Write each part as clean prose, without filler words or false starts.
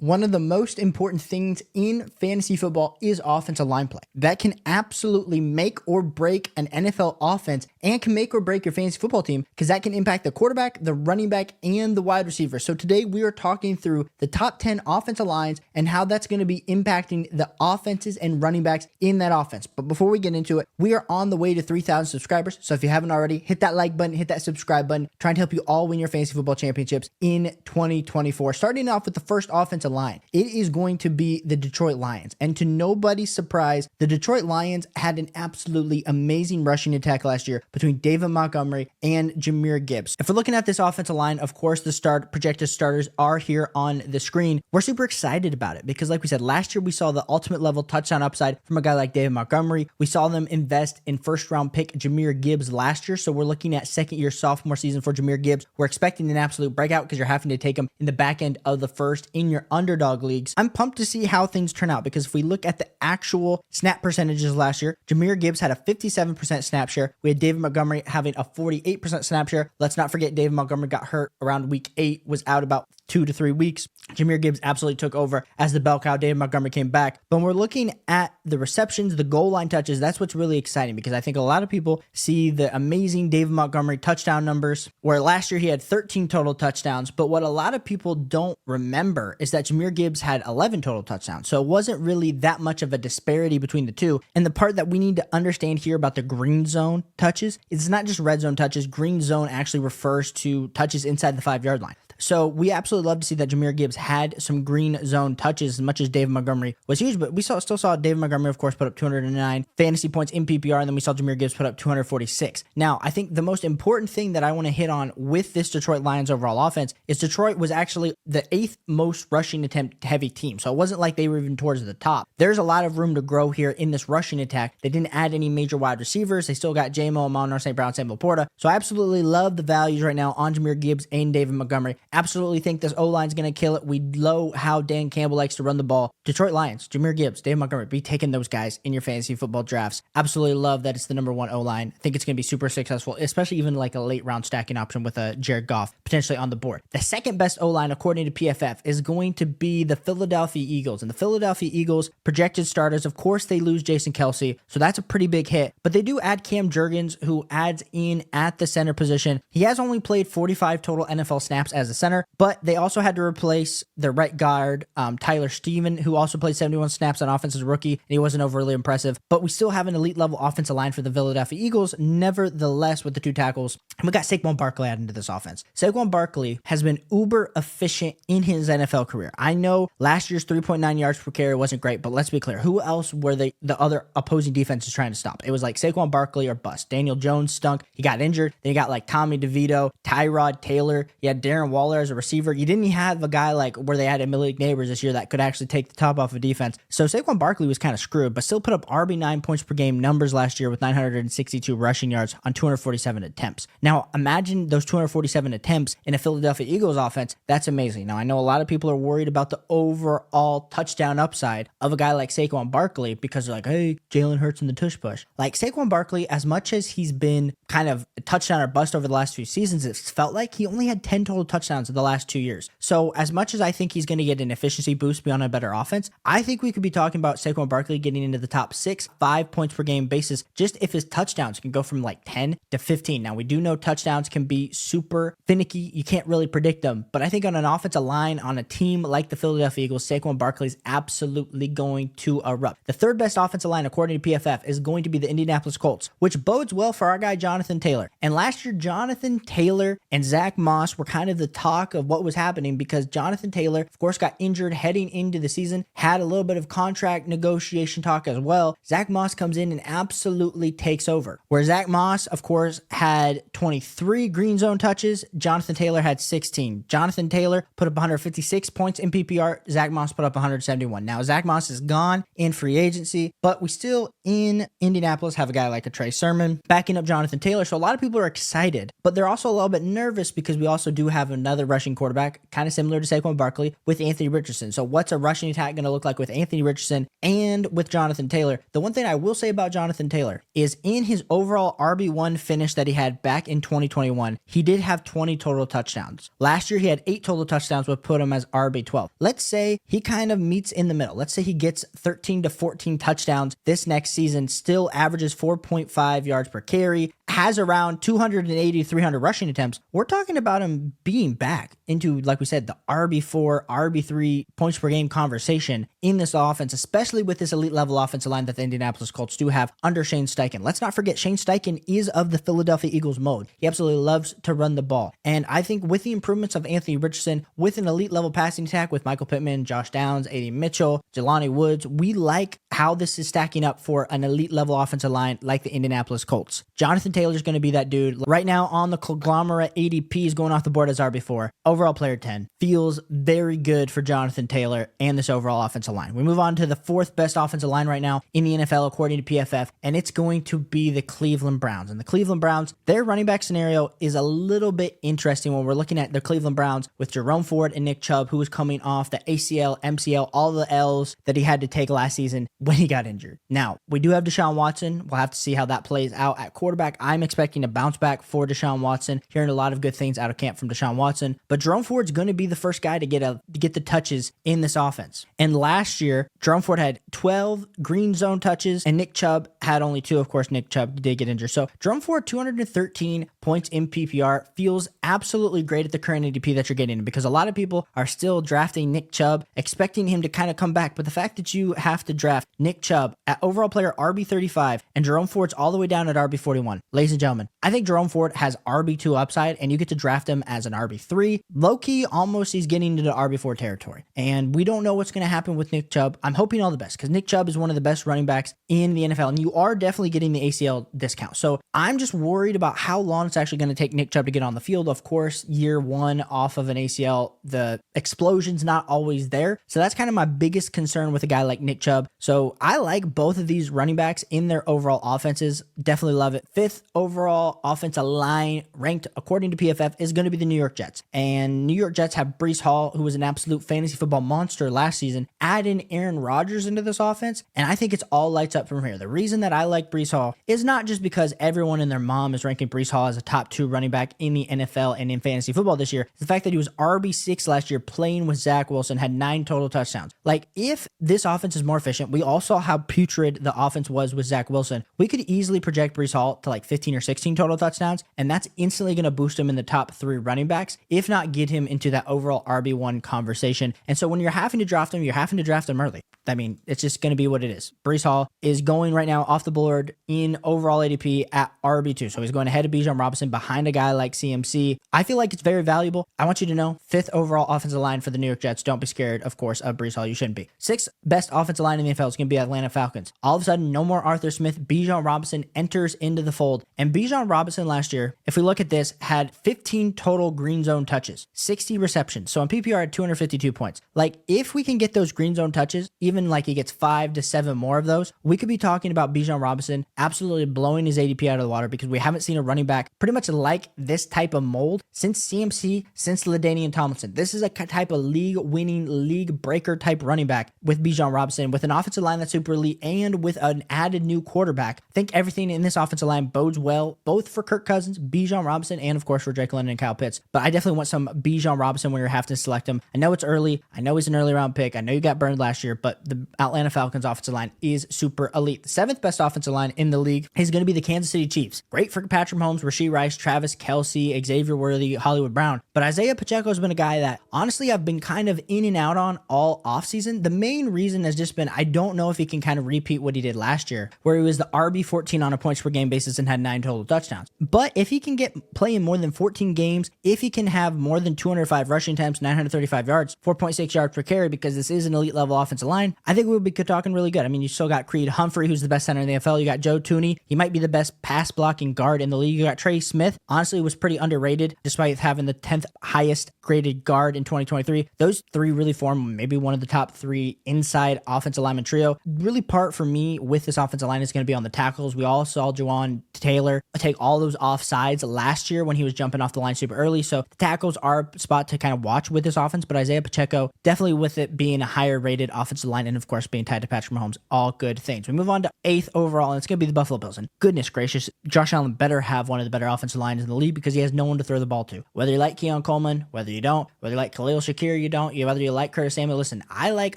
One of the most important things in fantasy football is offensive line play. That can absolutely make or break an NFL offense and can make or break your fantasy football team because that can impact the quarterback, the running back, and the wide receiver. So today we are talking through the top 10 offensive lines and how that's going to be impacting the offenses and running backs in that offense. But before we get into it, we are on the way to 3,000 subscribers. So if you haven't already, hit that like button, hit that subscribe button, trying to help you all win your fantasy football championships in 2024. Starting off with the first offensive line, it is going to be the Detroit Lions. And to nobody's surprise, the Detroit Lions had an absolutely amazing rushing attack last year between David Montgomery and Jahmyr Gibbs. If we're looking at this offensive line, of course, the projected starters are here on the screen. We're super excited about it because, like we said, last year we saw the ultimate level touchdown upside from a guy like David Montgomery. We saw them invest in first-round pick Jahmyr Gibbs last year, so we're looking at second-year sophomore season for Jahmyr Gibbs. We're expecting an absolute breakout because you're having to take him in the back end of the first in your underdog leagues. I'm pumped to see how things turn out because if we look at the actual snap percentages last year, Jahmyr Gibbs had a 57% snap share. We had David Montgomery having a 48% snap share. Let's not forget David Montgomery got hurt around week 8, was out about 2 to 3 weeks. Jahmyr Gibbs absolutely took over as the bell cow. David Montgomery came back. But when we're looking at the receptions, the goal line touches, that's what's really exciting because I think a lot of people see the amazing David Montgomery touchdown numbers where last year he had 13 total touchdowns. But what a lot of people don't remember is that Jahmyr Gibbs had 11 total touchdowns. So it wasn't really that much of a disparity between the two. And the part that we need to understand here about the green zone touches, it's not just red zone touches. Green zone actually refers to touches inside the 5-yard line. So we absolutely love to see that Jahmyr Gibbs had some green zone touches as much as David Montgomery was huge, but we still saw David Montgomery, of course, put up 209 fantasy points in PPR, and then we saw Jahmyr Gibbs put up 246. Now, I think the most important thing that I want to hit on with this Detroit Lions overall offense is Detroit was actually the 8th most rushing attempt heavy team. So it wasn't like they were even towards the top. There's a lot of room to grow here in this rushing attack. They didn't add any major wide receivers. They still got J-Mo, Amon-Ra St. Brown, Sam Laporta. So I absolutely love the values right now on Jahmyr Gibbs and David Montgomery. Absolutely think this O-line's going to kill it. We know how Dan Campbell likes to run the ball. Detroit Lions, Jahmyr Gibbs, David Montgomery, be taking those guys in your fantasy football drafts. Absolutely love that it's the number 1 O-line. I think it's going to be super successful, especially even like a late round stacking option with a Jared Goff potentially on the board. The second best O-line, according to PFF, is going to be the Philadelphia Eagles. And the Philadelphia Eagles projected starters, of course, they lose Jason Kelce, so that's a pretty big hit. But they do add Cam Jurgens, who adds in at the center position. He has only played 45 total NFL snaps as a center, but they also had to replace their right guard, Tyler Steven, who also played 71 snaps on offense as a rookie, and he wasn't overly impressive. But we still have an elite level offensive line for the Philadelphia Eagles, nevertheless, with the 2 tackles. And we got Saquon Barkley added into this offense. Saquon Barkley has been uber efficient in his NFL career. I know last year's 3.9 yards per carry wasn't great, but let's be clear. Who else were the other opposing defenses trying to stop? It was like Saquon Barkley or bust. Daniel Jones stunk. He got injured. Then you got like Tommy DeVito, Tyrod Taylor. You had Darren Waller as a receiver. You didn't have a guy like where they had Malik Neighbors this year that could actually take the top off of defense. So Saquon Barkley was kind of screwed, but still put up RB9 points per game numbers last year with 962 rushing yards on 247 attempts. Now, imagine those 247 attempts in a Philadelphia Eagles offense. That's amazing. Now, I know a lot of people are worried about the overall touchdown upside of a guy like Saquon Barkley because they're like, hey, Jalen Hurts in the tush push. Like Saquon Barkley, as much as he's been kind of a touchdown or bust over the last few seasons, it felt like he only had 10 total touchdowns in the last 2 years. So as much as I think he's going to get an efficiency boost beyond a better offense, I think we could be talking about Saquon Barkley getting into the top 6, 5 points per game basis, just if his touchdowns can go from like 10 to 15. Now, we do know touchdowns can be super finicky. You can't really predict them, but I think on an offensive line, on a team like the Philadelphia Eagles, Saquon Barkley is absolutely going to erupt. The third best offensive line, according to PFF, is going to be the Indianapolis Colts, which bodes well for our guy, Jonathan Taylor. And last year, Jonathan Taylor and Zach Moss were kind of the talk of what was happening because Jonathan Taylor, of course, got injured heading into the season, had a little bit of contract negotiation talk as well. Zach Moss comes in and absolutely takes over. Where Zach Moss, of course, had 23 green zone touches, Jonathan Taylor had 16. Jonathan Taylor put up 156 points in PPR. Zach Moss put up 171. Now, Zach Moss is gone in free agency, but we still in Indianapolis have a guy like a Trey Sermon backing up Jonathan Taylor. So a lot of people are excited, but they're also a little bit nervous because we also do have another another rushing quarterback, kind of similar to Saquon Barkley, with Anthony Richardson. So what's a rushing attack going to look like with Anthony Richardson and with Jonathan Taylor? The one thing I will say about Jonathan Taylor is in his overall RB1 finish that he had back in 2021, he did have 20 total touchdowns. Last year, he had 8 total touchdowns, which put him as RB12. Let's say he kind of meets in the middle. Let's say he gets 13 to 14 touchdowns this next season, still averages 4.5 yards per carry, has around 280 to 300 rushing attempts. We're talking about him being back into, like we said, the RB4, RB3 points per game conversation in this offense, especially with this elite level offensive line that the Indianapolis Colts do have under Shane Steichen. Let's not forget, Shane Steichen is of the Philadelphia Eagles mode. He absolutely loves to run the ball. And I think with the improvements of Anthony Richardson, with an elite level passing attack with Michael Pittman, Josh Downs, A.D. Mitchell, Jelani Woods, we like how this is stacking up for an elite level offensive line like the Indianapolis Colts. Jonathan Taylor's going to be that dude. Right now on the conglomerate, ADP is going off the board as RB4. Overall player 10. Feels very good for Jonathan Taylor and this overall offensive line. We move on to the 4th best offensive line right now in the NFL according to PFF, and it's going to be the Cleveland Browns. And the Cleveland Browns, their running back scenario is a little bit interesting when we're looking at the Cleveland Browns with Jerome Ford and Nick Chubb, who was coming off the ACL, MCL, all the L's that he had to take last season when he got injured. Now, we do have Deshaun Watson. We'll have to see how that plays out at quarterback. I'm expecting a bounce back for Deshaun Watson. Hearing a lot of good things out of camp from Deshaun Watson. But Jerome Ford's going to be the first guy to get the touches in this offense. And last year, Jerome Ford had 12 green zone touches, and Nick Chubb had only 2. Of course, Nick Chubb did get injured. So Jerome Ford, 213 points in PPR, feels absolutely great at the current ADP that you're getting, because a lot of people are still drafting Nick Chubb, expecting him to kind of come back. But the fact that you have to draft Nick Chubb at overall player RB35 and Jerome Ford's all the way down at RB41, ladies and gentlemen, I think Jerome Ford has RB2 upside, and you get to draft him as an RB3. Low-key, almost he's getting into the RB4 territory. And we don't know what's going to happen with Nick Chubb. I'm hoping all the best, because Nick Chubb is one of the best running backs in the NFL, and you are definitely getting the ACL discount. So I'm just worried about how long it's actually going to take Nick Chubb to get on the field. Of course, year 1 off of an ACL, the explosion's not always there. So that's kind of my biggest concern with a guy like Nick Chubb. So I like both of these running backs in their overall offenses. Definitely love it. 5th overall offensive line ranked according to PFF is going to be the New York Jets. And New York Jets have Breece Hall, who was an absolute fantasy football monster last season. Add in Aaron Rodgers into this offense, and I think it's all lights up from here. The reason that I like Breece Hall is not just because everyone and their mom is ranking Breece Hall as a top 2 running back in the NFL and in fantasy football this year. It's the fact that he was RB6 last year playing with Zach Wilson, had 9 total touchdowns. Like, if this offense is more efficient, we all saw how putrid the offense was with Zach Wilson. We could easily project Breece Hall to like 15 or 16 total touchdowns, and that's instantly going to boost him in the top 3 running backs, if not get him into that overall RB1 conversation. And so when you're having to draft him, you're having to draft him early. I mean, it's just going to be what it is. Breece Hall is going right now off the board in overall ADP at RB2. So he's going ahead of Bijan Robinson, behind a guy like CMC. I feel like it's very valuable. I want you to know, 5th overall offensive line for the New York Jets. Don't be scared, of course, of Breece Hall. You shouldn't be. 6th best offensive line in the NFL is going to be Atlanta Falcons. All of a sudden, no more Arthur Smith. Bijan Robinson enters into the fold. And Bijan Robinson last year, if we look at this, had 15 total green zone touches, 60 receptions. So on PPR at 252 points. Like, if we can get those green zone touches, even like he gets 5 to 7 more of those, we could be talking about Bijan Robinson absolutely blowing his ADP out of the water, because we haven't seen a running back pretty much like this type of mold since CMC, since LaDainian Tomlinson. This is a type of league-winning, league-breaker type running back with Bijan Robinson, with an offensive line that's super elite, and with an added new quarterback. I think everything in this offensive line bodes well, both for Kirk Cousins, Bijan Robinson, and of course for Drake London and Kyle Pitts. But I definitely want some Bijan Robinson when you're having to select him. I know it's early. I know he's an early round pick. I know you got burned last year, but the Atlanta Falcons offensive line is super elite. The 7th best offensive line in the league is going to be the Kansas City Chiefs. Great for Patrick Mahomes, Rashee Rice, Travis Kelce, Xavier Worthy, Hollywood Brown. But Isaiah Pacheco has been a guy that honestly I've been kind of in and out on all offseason. The main reason has just been I don't know if he can kind of repeat what he did last year, where he was the RB14 on a points per game basis and had 9 total touchdowns. But if he can get playing more than 14 games, if he can have more than 205 rushing attempts, 935 yards, 4.6 yards per carry, because this is an elite level offensive line, I think we'll be talking really good. I mean, you still got Creed Humphrey, who's the best center in the NFL. You got Joe Tooney. He might be the best pass blocking guard in the league. You got Trey Barkley. Smith honestly was pretty underrated despite having the 10th highest graded guard in 2023. Those three really form maybe one of the top three inside offensive lineman trio. Really part for me with this offensive line is going to be on the tackles. We all saw Juwan Taylor take all those offsides last year when he was jumping off the line super early. So the tackles are a spot to kind of watch with this offense, but Isiah Pacheco definitely with it being a higher rated offensive line and of course being tied to Patrick Mahomes, all good things. We move on to 8th overall, and it's going to be the Buffalo Bills. And goodness gracious, Josh Allen better have one of the better offensive lines in the league because he has no one to throw the ball to. Whether you like Keon Coleman, whether you don't, whether you like Khalil Shakir, you don't, whether you like Curtis Samuel, listen, I like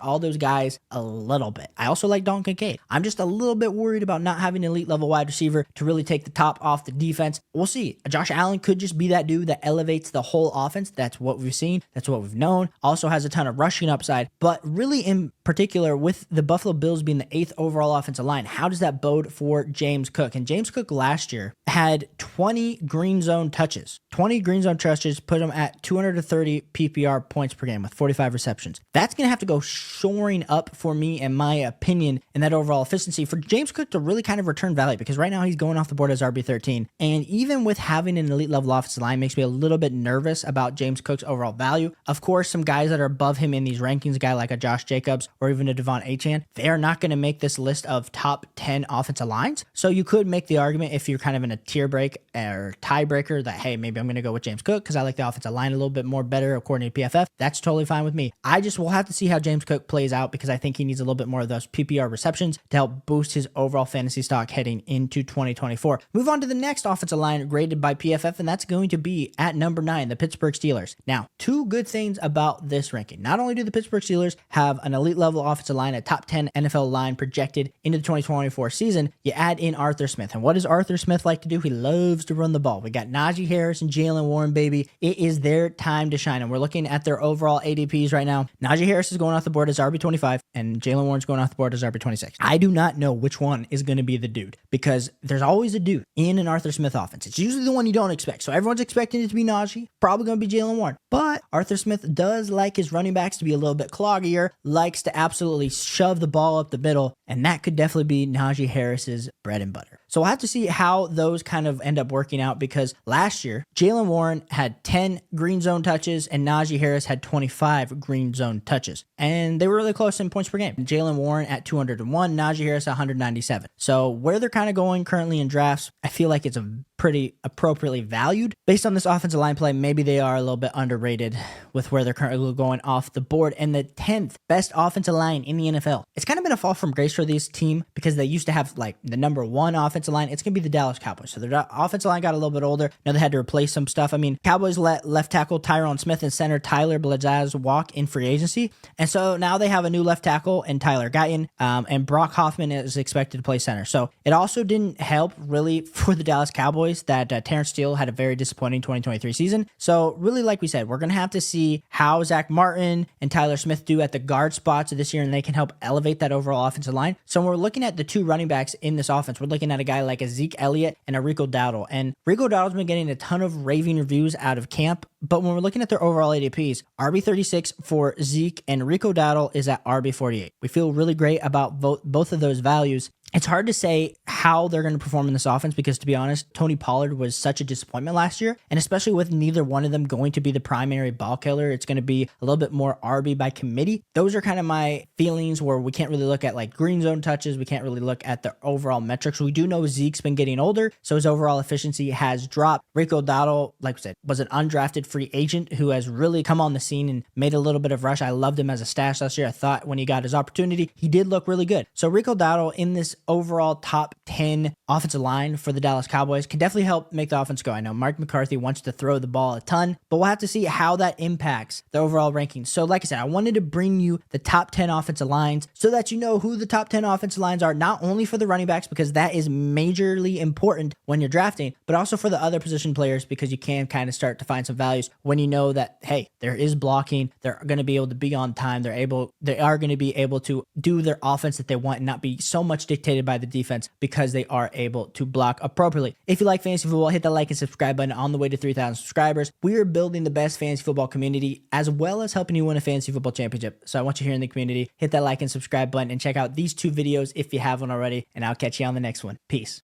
all those guys a little bit. I also like Dalton Kincaid. I'm just a little bit worried about not having an elite level wide receiver to really take the top off the defense. We'll see. Josh Allen could just be that dude that elevates the whole offense. That's what we've seen. That's what we've known. Also has a ton of rushing upside, but really in particular with the Buffalo Bills being the 8th overall offensive line, how does that bode for James Cook? And James Cook last year had 20 green zone touches. 20 green zone touches put him at 230 PPR points per game with 45 receptions. That's going to have to go soaring up for me, in my opinion, in that overall efficiency for James Cook to really kind of return value, because right now he's going off the board as RB13. And even with having an elite level offensive line makes me a little bit nervous about James Cook's overall value. Of course, some guys that are above him in these rankings, a guy like a Josh Jacobs or even a Devon Achane, they are not going to make this list of top 10 offensive lines. So you could make the argument if you're kind of in a tier break or tiebreaker that, hey, maybe I'm going to go with James Cook because I like the offensive line a little bit more better according to PFF. That's totally fine with me. I just will have to see how James Cook plays out because I think he needs a little bit more of those PPR receptions to help boost his overall fantasy stock heading into 2024. Move on to the next offensive line graded by PFF, and that's going to be at number 9, the Pittsburgh Steelers. Now, two good things about this ranking. Not only do the Pittsburgh Steelers have an elite level offensive line, a top 10 NFL line projected into the 2024 season, you add in Arthur Smith. And what does Arthur Smith like to do? He loves to run the ball. We got Najee Harris and Jaylen Warren, baby. It is their time to shine. And we're looking at their overall ADPs right now. Najee Harris is going off the board as RB25 and Jaylen Warren's going off the board as RB26. I do not know which one is going to be the dude because there's always a dude in an Arthur Smith offense. It's usually the one you don't expect. So everyone's expecting it to be Najee, probably going to be Jaylen Warren. But Arthur Smith does like his running backs to be a little bit cloggier, likes to absolutely shove the ball up the middle, and that could definitely be Najee Harris's bread and butter. So we'll have to see how those kind of end up working out because last year, Jaylen Warren had 10 green zone touches and Najee Harris had 25 green zone touches. And they were really close in points per game. Jaylen Warren at 201, Najee Harris 197. So where they're kind of going currently in drafts, I feel like it's a pretty appropriately valued. Based on this offensive line play, maybe they are a little bit underrated with where they're currently going off the board. And the 10th best offensive line in the NFL. It's kind of been a fall from grace for this team because they used to have like the number 1 offensive line. It's going to be the Dallas Cowboys. So their offensive line got a little bit older. Now they had to replace some stuff. I mean, Cowboys let left tackle Tyron Smith and center Tyler Blazaz walk in free agency. And so now they have a new left tackle in Tyler Guyton, and Brock Hoffman is expected to play center. So it also didn't help really for the Dallas Cowboys that Terrence Steele had a very disappointing 2023 season. So really, like we said, we're going to have to see how Zach Martin and Tyler Smith do at the guard spots this year, and they can help elevate that overall offensive line. So when we're looking at the 2 running backs in this offense, we're looking at a guy like a Zeke Elliot and a Rico Dowdle. And Rico Dowdle's been getting a ton of raving reviews out of camp, but when we're looking at their overall ADPs, RB36 for Zeke and Rico Dowdle is at RB48. We feel really great about both of those values. It's hard to say how they're going to perform in this offense because, to be honest, Tony Pollard was such a disappointment last year. And especially with neither one of them going to be the primary ball killer, it's going to be a little bit more RB by committee. Those are kind of my feelings where we can't really look at like green zone touches. We can't really look at the overall metrics. We do know Zeke's been getting older, so his overall efficiency has dropped. Rico Dowdle, like I said, was an undrafted free agent who has really come on the scene and made a little bit of rush. I loved him as a stash last year. I thought when he got his opportunity, he did look really good. So Rico Dowdle in this overall top 10 offensive line for the Dallas Cowboys can definitely help make the offense go. I know Mark McCarthy wants to throw the ball a ton, but we'll have to see how that impacts the overall rankings. So like I said, I wanted to bring you the top 10 offensive lines so that you know who the top 10 offensive lines are, not only for the running backs, because that is majorly important when you're drafting, but also for the other position players, because you can kind of start to find some values when you know that, hey, there is blocking, they're going to be able to be on time, they are going to be able to do their offense that they want and not be so much dictated by the defense because they are able to block appropriately. If you like fantasy football, hit that like and subscribe button on the way to 3,000 subscribers. We are building the best fantasy football community as well as helping you win a fantasy football championship. So I want you here in the community, hit that like and subscribe button and check out these 2 videos if you haven't already, and I'll catch you on the next one. Peace.